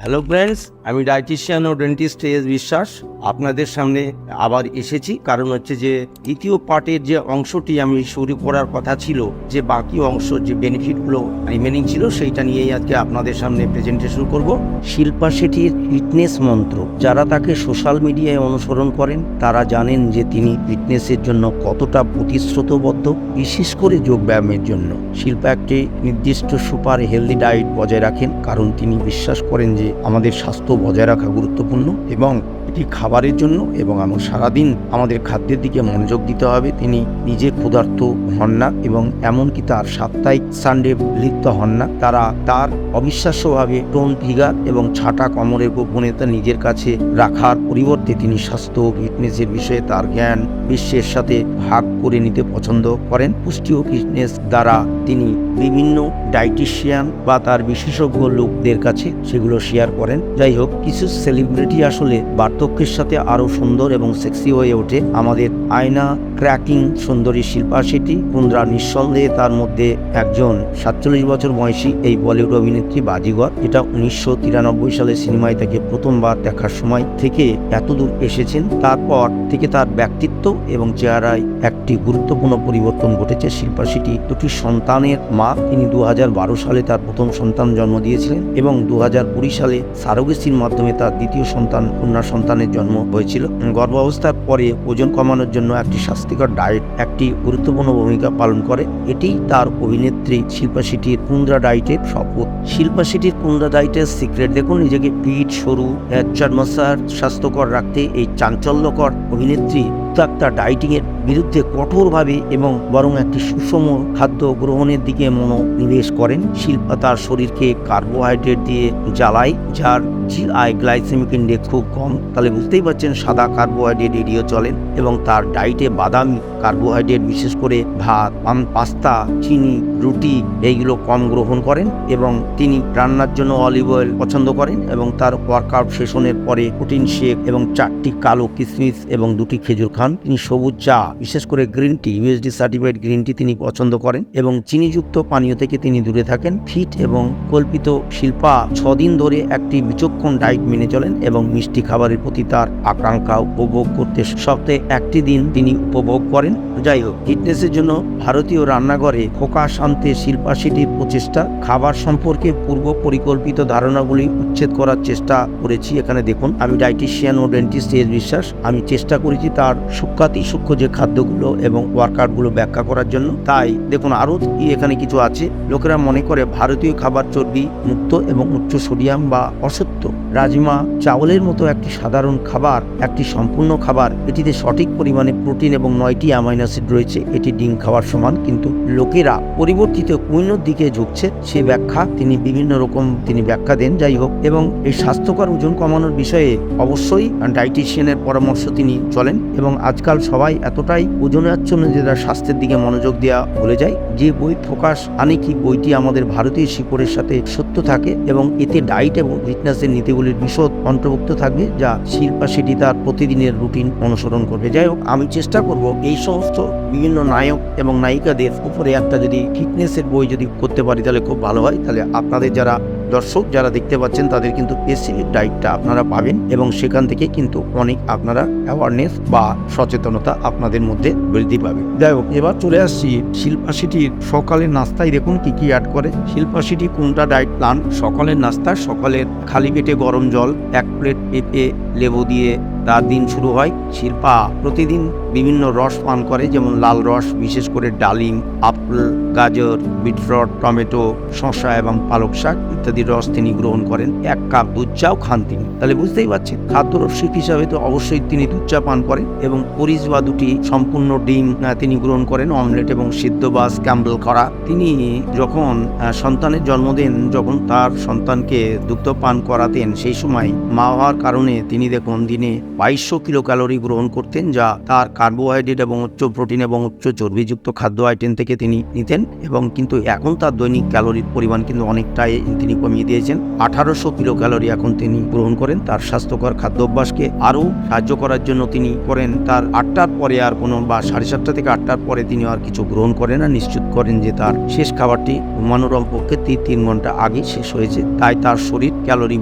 Hello friends, আমি dietician ও dentist বিশ্বাস আপনাদের সামনে আবার এসেছি। কারণ হচ্ছে যে দ্বিতীয় পার্টের যে অংশটি আমি শুরু করার কথা ছিল, যে বাকি অংশ যে বেনিফিটগুলো রিমেনিং ছিল, সেইটা নিয়েই আজকে আপনাদের সামনে প্রেজেন্টেশন করব। শিল্পা শেঠির ফিটনেস মন্ত্র, যারা তাকে সোশ্যাল মিডিয়ায় অনুসরণ করেন তারা জানেন যে তিনি ফিটনেসের জন্য কতটা প্রতিশ্রুতবদ্ধ, বিশেষ করে যোগব্যায়ামের জন্য। শিল্পা একটি নির্দিষ্ট সুপার হেলদি ডায়েট বজায় রাখেন, কারণ তিনি বিশ্বাস করেন যে আমাদের স্বাস্থ্য বজায় রাখা গুরুত্বপূর্ণ এবং এটি খাবারের জন্য এবং সারাদিন আমাদের খাদ্যের দিকে মনোযোগ দিতে হবে। তিনি নিজে ক্ষুধার্ত হন না এবং এমনকি তার সাপ্তাহিক সানডে লিপ্ত হন না। তার অবিশ্বাস্যভাবে টোন ফিগার এবং ছাটা কোমরের গোপনীয়তা নিজের কাছে রাখার পরিবর্তে তিনি স্বাস্থ্য ও ফিটনেসের বিষয়ে তার জ্ঞান বিশ্বের সাথে ভাগ করে নিতে পছন্দ করেন। পুষ্টি ও ফিটনেস দ্বারা তিনি বিভিন্ন ডায়েটিশিয়ান বা তার বিশেষজ্ঞ লোকদের কাছে সেগুলো শেয়ার করেন। যাই হোক, কিছু সেলিব্রিটি আসলে বার্ধক্যের সাথে আরো সুন্দর এবং সেক্সি হয়ে ওঠে। আমাদের আয়না ক্র্যাকিং সুন্দরী শিল্পা শেঠি কুন্দ্রা নিঃসন্দেহে তার মধ্যে একজন। 47 বছর বয়সী এই বলিউড অভিনেত্রী বাজিগর, এটা 1993 সালে সিনেমায় তাকে প্রথমবার দেখার সময় থেকে এতদূর এসেছেন। তারপর থেকে তার ব্যক্তিত্ব এবং চেহারায় একটি গুরুত্বপূর্ণ পরিবর্তন ঘটেছে। শিল্পা শেঠি দুটি সন্তানের মা। তিনি 2012 সালে তার প্রথম সন্তান জন্ম দিয়েছিলেন এবং 2020 সালে সারোগেসির মাধ্যমে তার দ্বিতীয় সন্তান কন্যা সন্তানের জন্ম হয়েছিল। গর্ভাবস্থার পরে ওজন কমানোর জন্য একটি স্বাস্থ্যকর ডায়েট একটি গুরুত্বপূর্ণ ভূমিকা পালন করে। এটি তার অভিনেত্রী শিল্পা শেঠির কুন্দ্রা ডায়েটের শপথ। শিল্পা শেঠির কুন্দ্রা ডায়েটের সিক্রেট দেখুন। নিজেকে ফিট, সরু, চর্মসার, স্বাস্থ্যকর রাখতে এই চাঞ্চল্যকর অভিনেত্রী তার ডায়েটিং এর বিরুদ্ধে কঠোরভাবে এবং বরং একটি সুষম খাদ্য গ্রহণের দিকে মনোনিবেশ করেন। শিল্পা তার শরীরকে কার্বোহাইড্রেট দিয়ে জ্বালায়, যার জিআই গ্লাইসেমিক ইন্ডেক্স খুব কম। তাহলে বুঝতেই পারছেন সাদা কার্বোহাইড্রেট এড়িয়ে চলেন এবং তার ডায়েটে বাদামি কার্বোহাইড্রেট, বিশেষ করে ভাত, পাস্তা, চিনি, রুটি এইগুলো কম গ্রহণ করেন এবং তিনি রান্নার জন্য অলিভ অয়েল পছন্দ করেন এবং তার ওয়ার্কআউট সেশনের পরে প্রোটিন শেক এবং 4টি কালো কিশমিশ এবং 2টি খেজুর খান। তিনি সবুজ চা, বিশেষ করে green tea, USD certified green tea তিনি পছন্দ করেন এবং চিনিযুক্ত পানীয় থেকে তিনি দূরে থাকেন। ফিট এবং কল্পিত শিল্পা 6 দিন ধরে একটি বিচক্ষণ ডায়েট মেনে চলেন এবং মিষ্টি খাবারের প্রতি তার আকাঙ্ক্ষা উপভোগ করতে সপ্তাহে একটি দিন তিনি উপভোগ করেন। যাই হোক, ফিটনেসের জন্য ভারতীয় রান্নাঘরে ফোকাস আনতে শিল্পা শেঠির প্রচেষ্টা। খাবার সম্পর্কে পূর্ব পরিকল্পিত ধারণাগুলি উচ্ছেদ করার চেষ্টা করেছি। এখানে দেখুন, আমি ডায়েটিশিয়ান ও ডেন্টিস্ট বিশ্বাস। আমি চেষ্টা করেছি তার সূক্ষ্ম যে খাদ্যগুলো এবং ওয়ার্কআউটগুলো ব্যাখ্যা করার জন্য। তাই দেখুন আরও এখানে কিছু আছে। লোকেরা মনে করে ভারতীয় খাবার চর্বি মুক্ত এবং উচ্চ সোডিয়াম বা অসত্য। রাজমা চাউলের মতো একটি সাধারণ খাবার একটি সম্পূর্ণ খাবার। এটিতে সঠিক পরিমাণে প্রোটিন এবং 9টি অ্যামাইনো অ্যাসিড রয়েছে। এটি ডিম খাওয়ার সমান। কিন্তু লোকেরা পরিবর্তিত কুইনোর দিকে ঝুঁকছে, সে ব্যাখ্যা তিনি বিভিন্ন রকম ব্যাখ্যা দেন। যাই হোক, এবং এই স্বাস্থ্যকর ওজন কমানোর বিষয়ে অবশ্যই ডায়েটিশিয়ানের পরামর্শ তিনি চলেন এবং আজকাল সবাই এতটাই ওজনের জন্য যে তার স্বাস্থ্যের দিকে মনোযোগ দেওয়া ভুলে যায়। যে বই ফোকাস আনে কি বইটি আমাদের ভারতীয় শিকড়ের সাথে সত্য থাকে এবং এতে ডায়েট এবং ফিটনেসের নীতিগুলির বিশদ অন্তর্ভুক্ত থাকবে, যা শিল্পা শেঠি তার প্রতিদিনের রুটিন অনুসরণ করবে। যাই হোক, আমি চেষ্টা করব এই সমস্ত বিভিন্ন নায়ক এবং নায়িকাদের উপরে একটা যদি ফিটনেসের বই যদি করতে পারি তাহলে খুব ভালো হয়। তাহলে আপনাদের যারা দর্শক যারা দেখতে পাচ্ছেন তাদের কিন্তু বেসিক ডায়েটটা আপনারা পাবেন এবং সেখান থেকে কিন্তু অনেক আপনারা অ্যাওয়ারনেস বা সচেতনতা আপনাদের মধ্যে বৃদ্ধি পাবে। যাই হোক, এবার চলে আসছি শিল্পা শেঠির সকালের নাস্তায় দেখুন কি কি অ্যাড করে। শিল্পা শেঠি কোনটা ডায়েট প্ল্যান। সকালের নাস্তা, সকালের খালি পেটে গরম জল, 1 প্লেট পেঁপে লেবু দিয়ে তার দিন শুরু হয়। শিল্পা প্রতিদিন বিভিন্ন রস পান করে, যেমন লাল রস, বিশেষ করে ডালিম, আপেল, গাজর, বিটরুট, টমেটো, শসা এবং পালক শাক ইত্যাদি রস তিনি গ্রহণ করেন। 1 কাপ দুধ চাও খান তিনি। তাহলে বুঝতেই পারছেন খাদ্য রসিক হিসাবে তো অবশ্যই তিনি দুধ চা পান করেন এবং 20 বা 2টি সম্পূর্ণ ডিম তিনি গ্রহণ করেন, অমলেট এবং সিদ্ধ বা স্ক্যাম্বল করা। তিনি যখন সন্তানের জন্ম দেন, যখন তার সন্তানকে দুগ্ধ পান করাতেন, সেই সময় মা হওয়ার কারণে তিনি দেখুন দিনে 2200 কিলো ক্যালোরি গ্রহণ করতেন, যা তার কার্বোহাইড্রেট এবং উচ্চ প্রোটিন এবং উচ্চ চর্বিযুক্ত খাদ্য আইটেম থেকে তিনি নিতেন। এবং কিন্তু এখন তার দৈনিক ক্যালোরির পরিমাণ কিন্তু অনেকটাই তিনি কমিয়ে দিয়েছেন। 1800 কিলো ক্যালোরি এখন তিনি গ্রহণ করেন। তার স্বাস্থ্যকর খাদ্য অভ্যাসকে আরও সাহায্য করার জন্য তিনি করেন তার 8টার পরে আর কোনো বা 7:30 থেকে 8টার পরে তিনি আর কিছু গ্রহণ করেন না। নিশ্চিত করেন যে তার শেষ খাবারটি ঘুমানোর পক্ষে 3 ঘন্টা আগে শেষ হয়েছে। তাই তার শরীর ক্যালোরি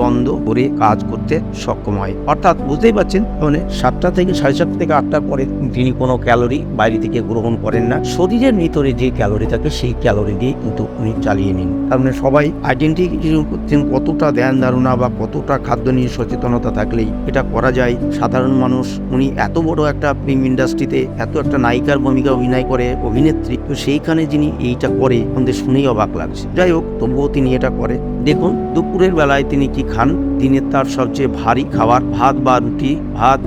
বন্ধ করে কাজ করতে সক্ষম হয়। অর্থাৎ বুঝতেই পারছেন, মানে 7টা থেকে 7:30 থেকে 8টার পরে তিনি কোনো ক্যালোরি বাইরে থেকে গ্রহণ করেন না। শরীরের ভিতরে যে ক্যালোরি থাকে সেই ক্যালোরি দিয়ে কিন্তু উনি চালিয়ে নিন। তার মানে সবাই আইডেন্টিফিকেশন করছেন কতটা ধ্যান ধারণা বা কতটা খাদ্য নিয়ে সচেতনতা থাকলেই এটা করা যায়। সাধারণ মানুষ, উনি এত বড় একটা ফিল্ম ইন্ডাস্ট্রিতে এত একটা নায়িকার ভূমিকা অভিনয় করে অভিনেত্রী, তো সেইখানে যিনি এইটা করে আমাদের শুনেই অবাক লাগছে। যাই হোক, তবুও তিনি এটা করে। দেখুন দুপুরের বেলায় তিনি কি খান। দিনের তার সবচেয়ে ভারী খাবার ভাত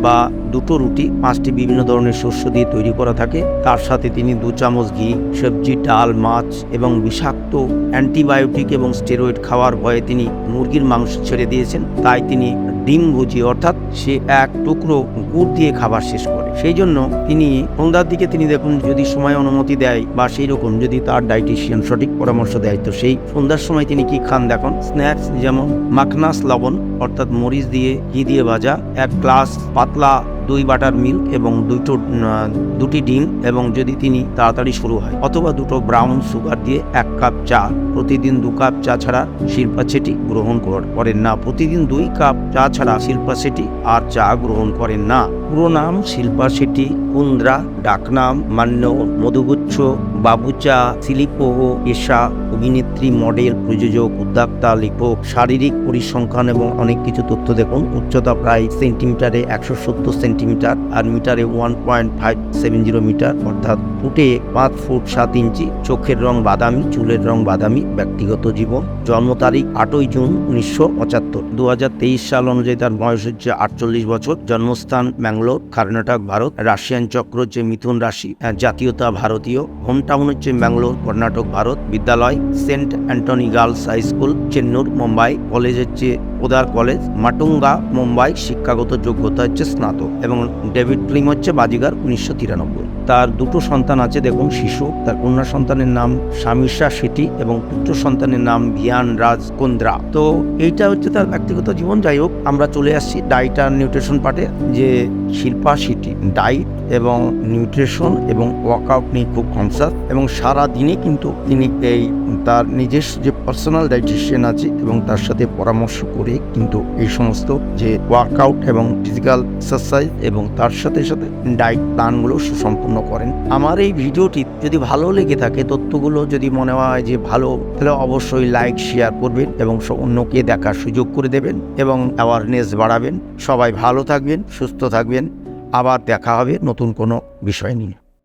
বা দুটো রুটি 5টি বিভিন্ন ধরনের শস্য দিয়ে তৈরি করা থাকে। তার সাথে তিনি 2 চামচ ঘি, সবজি, ডাল, মাছ এবং বিষাক্ত অ্যান্টিবায়োটিক এবং স্টেরয়েড খাওয়ার ভয়ে তিনি মুরগির মাংস ছেড়ে দিয়েছেন। তাই তিনি ডিম ভুজি, অর্থাৎ সে এক টুকরো গুড় দিয়ে খাবার শেষ করে। সেই জন্য তিনি সন্ধ্যার দিকে তিনি দেখুন, যদি সময় অনুমতি দেয় বা সেই রকম যদি তার ডায়েটিশিয়ান সঠিক পরামর্শ দেয়, তো সেই সন্ধ্যার সময় তিনি কি খান দেখুন। স্ন্যাক্স যেমন মাখনাস লবণ, অর্থাৎ মরিচ দিয়ে ঘি দিয়ে ভাজা, 1 গ্লাস পাতলা দই বাটার মিল্ক এবং 2টি ডিম, এবং যদি তিনি তাড়াতাড়ি শুরু হয়, অথবা 2টো ব্রাউন সুগার দিয়ে 1 কাপ চা। প্রতিদিন 2 কাপ চা ছাড়া শিল্পা শেট্টি গ্রহণ করেন না। প্রতিদিন 2 কাপ চা ছাড়া শিল্পা শেট্টি আর চা গ্রহণ করেন না। পুরো নাম শিল্পা শেট্টি কুন্দ্রা, ডাকনাম মান্য, মধুগুচ্ছ, বাবুচা, শিলিপোহ, পেশা অভিনেত্রী, মডেল, প্রযোজক, উদ্যোক্তা, লেখক। শারীরিক পরিসংখ্যান এবং অনেক কিছু তথ্য দেখুন। উচ্চতা প্রায় সেন্টিমিটারে 170 সেন্টিমিটার আর মিটারে 1.570 মিটার, অর্থাৎ ফুটে 5 ফুট 7 ইঞ্চি। চোখের রং বাদামি, চুলের রং বাদামি। ব্যক্তিগত জীবন, জন্ম তারিখ 8ই জুন 1975। 2023 সাল অনুযায়ী তার বয়স হচ্ছে 48 বছর। জন্মস্থান ব্যাঙ্গালোর, কর্ণাটক, ভারত। রাশিয়ান চক্র হচ্ছে মিথুন রাশি। জাতীয়তা ভারতীয়। হোম টাউন হচ্ছে ব্যাঙ্গালোর, কর্ণাটক, ভারত। বিদ্যালয় Saint Anthony girls high school, Chennur, Mumbai. College হচ্ছে ওদার কলেজ, মাটুঙ্গা, মুম্বাই। শিক্ষাগত যোগ্যতা হচ্ছে স্নাতক। এবং ডেভিড ফিল্ম হচ্ছে বাজিগার 1993। তার 2টো সন্তান আছে দেখুন, শিশু। তার কন্যা সন্তানের নাম শামিশা শেট্টি এবং পুত্র সন্তানের নাম ভিয়ান রাজ কুন্দ্রা। তো এইটা হচ্ছে তার ব্যক্তিগত জীবন। যাই হোক, আমরা চলে আসছি ডায়েট আর নিউট্রিশন পার্টে। যে শিল্পা শেট্টি ডায়েট এবং নিউট্রিশন এবং ওয়ার্কআউট নিয়ে খুব কনসাস, এবং সারা দিনে কিন্তু তিনি তার নিজস্ব যে পার্সোনাল ডায়েটিশিয়ান আছে এবং তার সাথে পরামর্শ করে কিন্তু এই সমস্ত যে ওয়ার্কআউট এবং ফিজিক্যাল এক্সারসাইজ এবং তার সাথে সাথে ডায়েট প্ল্যানগুলো সুসম্পন্ন করেন। আমার এই ভিডিওটি যদি ভালো লেগে থাকে, তথ্যগুলো যদি মনে হয় যে ভালো, তাহলে অবশ্যই লাইক, শেয়ার করবেন এবং অন্যকে দেখার সুযোগ করে দেবেন এবং অ্যাওয়ারনেস বাড়াবেন। সবাই ভালো থাকবেন, সুস্থ থাকবেন। আবার দেখা হবে নতুন কোনো বিষয় নিয়ে।